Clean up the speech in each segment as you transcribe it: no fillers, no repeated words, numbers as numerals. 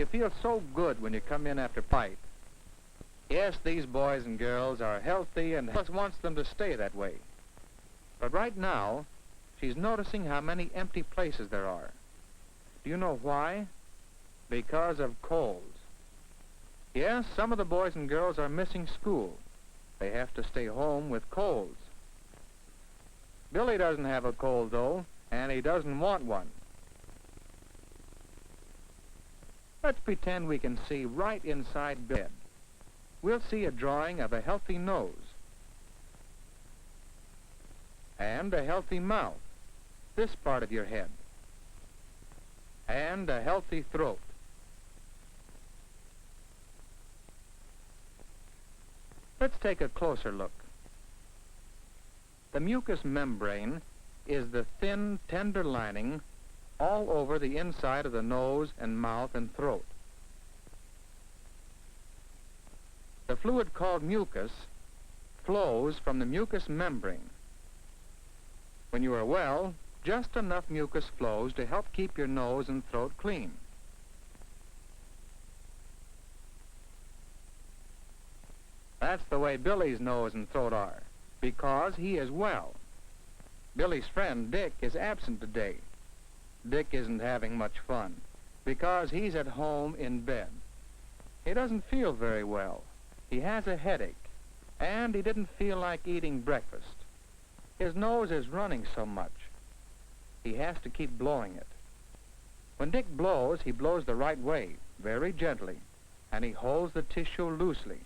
You feel so good when you come in after fight. Yes, these boys and girls are healthy and Alice wants them to stay that way. But right now, she's noticing how many empty places there are. Do you know why? Because of colds. Yes, some of the boys and girls are missing school. They have to stay home with colds. Billy doesn't have a cold, though, and he doesn't want one. Let's pretend we can see right inside Billy's head. We'll see a drawing of a healthy nose and a healthy mouth, this part of your head, and a healthy throat. Let's take a closer look. The mucous membrane is the thin, tender lining all over the inside of the nose and mouth and throat. The fluid called mucus flows from the mucous membrane. When you are well, just enough mucus flows to help keep your nose and throat clean. That's the way Billy's nose and throat are, because he is well. Billy's friend, Dick, is absent today. Dick isn't having much fun, because he's at home in bed. He doesn't feel very well. He has a headache, and he didn't feel like eating breakfast. His nose is running so much. He has to keep blowing it. When Dick blows, he blows the right way, very gently, and he holds the tissue loosely.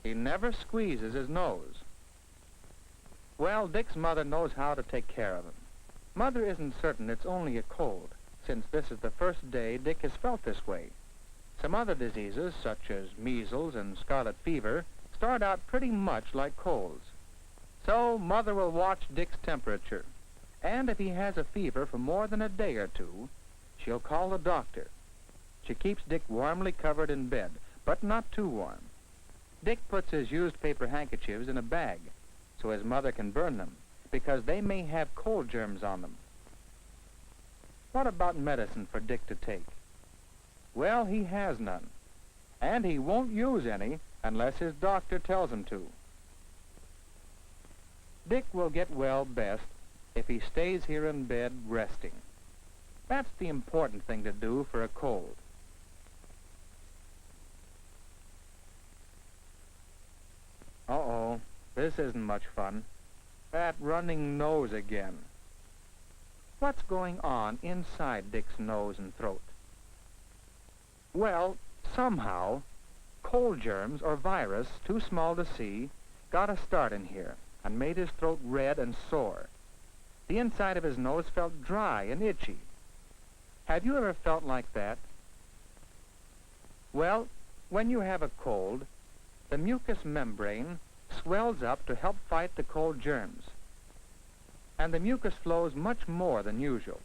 He never squeezes his nose. Well, Dick's mother knows how to take care of him. Mother isn't certain it's only a cold, since this is the first day Dick has felt this way. Some other diseases, such as measles and scarlet fever, start out pretty much like colds. So Mother will watch Dick's temperature, and if he has a fever for more than a day or two, she'll call the doctor. She keeps Dick warmly covered in bed, but not too warm. Dick puts his used paper handkerchiefs in a bag so his mother can burn them, because they may have cold germs on them. What about medicine for Dick to take? Well, he has none, and he won't use any unless his doctor tells him to. Dick will get well best if he stays here in bed resting. That's the important thing to do for a cold. Uh-oh, this isn't much fun. That running nose again. What's going on inside Dick's nose and throat? Well, somehow, cold germs or virus, too small to see, got a start in here and made his throat red and sore. The inside of his nose felt dry and itchy. Have you ever felt like that? Well, when you have a cold, the mucous membrane swells up to help fight the cold germs. And the mucus flows much more than usual.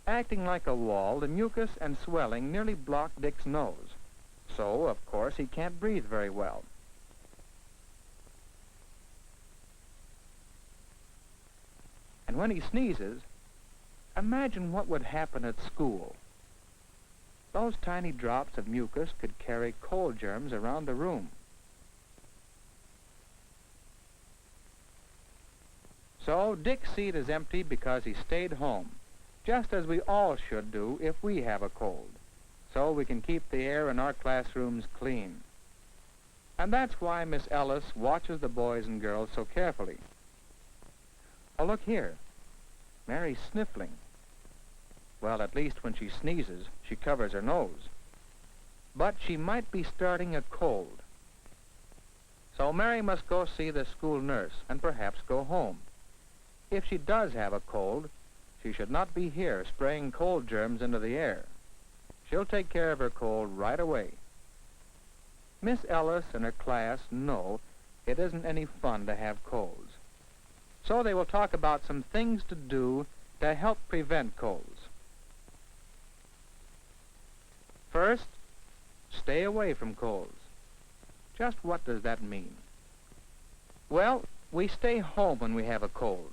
Acting like a wall, the mucus and swelling nearly block Dick's nose. So, of course, he can't breathe very well. And when he sneezes, imagine what would happen at school. Those tiny drops of mucus could carry cold germs around the room. So Dick's seat is empty because he stayed home, just as we all should do if we have a cold, so we can keep the air in our classrooms clean. And that's why Miss Ellis watches the boys and girls so carefully. Oh, look here. Mary's sniffling. Well, at least when she sneezes, she covers her nose. But she might be starting a cold. So Mary must go see the school nurse and perhaps go home. If she does have a cold, she should not be here spraying cold germs into the air. She'll take care of her cold right away. Miss Ellis and her class know it isn't any fun to have colds. So they will talk about some things to do to help prevent colds. First, stay away from colds. Just what does that mean? Well, we stay home when we have a cold.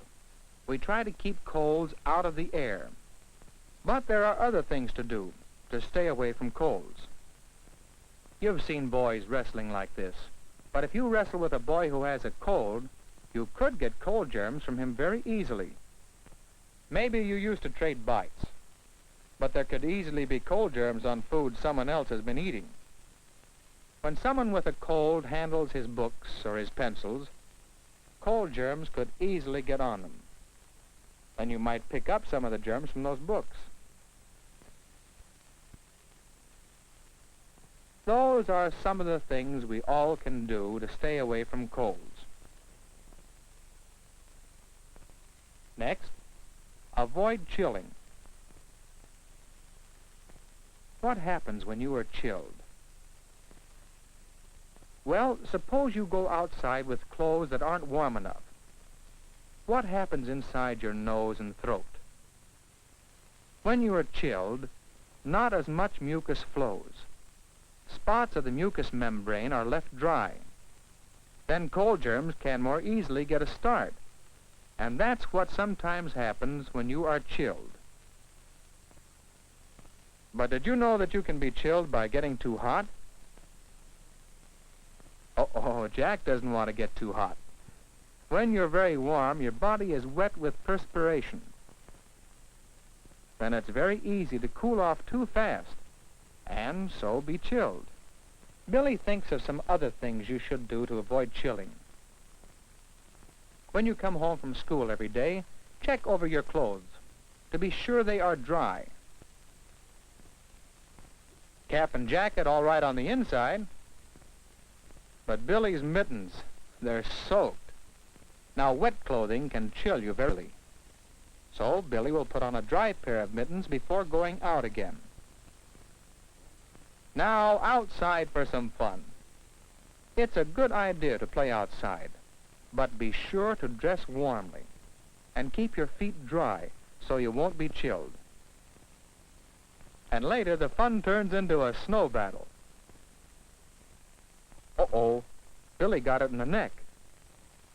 We try to keep colds out of the air. But there are other things to do, to stay away from colds. You've seen boys wrestling like this, but if you wrestle with a boy who has a cold, you could get cold germs from him very easily. Maybe you used to trade bites, but there could easily be cold germs on food someone else has been eating. When someone with a cold handles his books or his pencils, cold germs could easily get on them. Then you might pick up some of the germs from those books. Those are some of the things we all can do to stay away from colds. Next, avoid chilling. What happens when you are chilled? Well, suppose you go outside with clothes that aren't warm enough. What happens inside your nose and throat? When you are chilled, not as much mucus flows. Spots of the mucous membrane are left dry. Then cold germs can more easily get a start. And that's what sometimes happens when you are chilled. But did you know that you can be chilled by getting too hot? Oh, Jack doesn't want to get too hot. When you're very warm, your body is wet with perspiration. Then it's very easy to cool off too fast, and so be chilled. Billy thinks of some other things you should do to avoid chilling. When you come home from school every day, check over your clothes to be sure they are dry. Cap and jacket all right on the inside, but Billy's mittens, they're soaked. Now, wet clothing can chill you very. So Billy will put on a dry pair of mittens before going out again. Now, outside for some fun. It's a good idea to play outside, but be sure to dress warmly and keep your feet dry so you won't be chilled. And later, the fun turns into a snow battle. Uh-oh, Billy got it in the neck.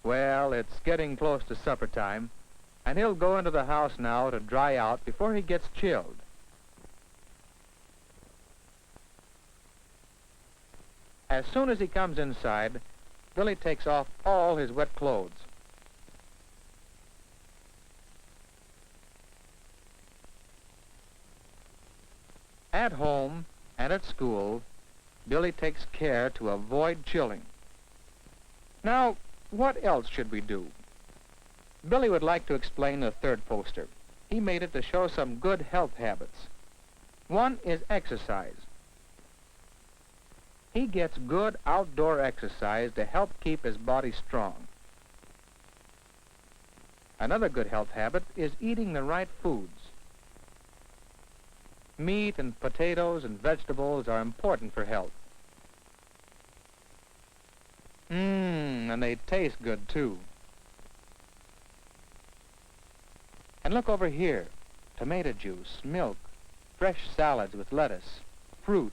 Well, it's getting close to supper time, and he'll go into the house now to dry out before he gets chilled. As soon as he comes inside, Billy takes off all his wet clothes. At home and at school, Billy takes care to avoid chilling. Now, what else should we do? Billy would like to explain the third poster. He made it to show some good health habits. One is exercise. He gets good outdoor exercise to help keep his body strong. Another good health habit is eating the right foods. Meat and potatoes and vegetables are important for health. And they taste good, too. And look over here. Tomato juice, milk, fresh salads with lettuce, fruit.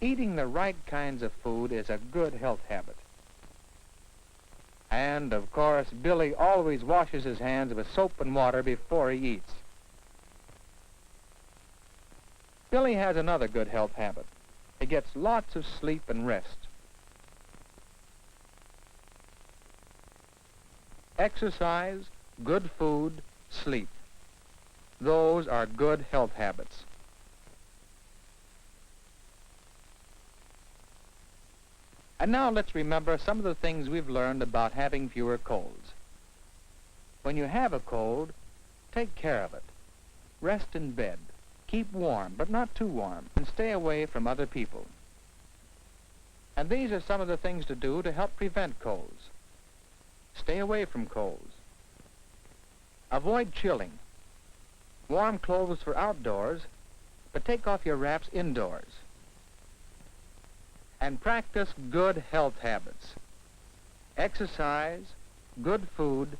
Eating the right kinds of food is a good health habit. And, of course, Billy always washes his hands with soap and water before he eats. Billy has another good health habit. He gets lots of sleep and rest. Exercise, good food, sleep. Those are good health habits. And now let's remember some of the things we've learned about having fewer colds. When you have a cold, take care of it. Rest in bed. Keep warm, but not too warm, and stay away from other people. And these are some of the things to do to help prevent colds. Stay away from colds. Avoid chilling. Warm clothes for outdoors, but take off your wraps indoors. And practice good health habits. Exercise, good food,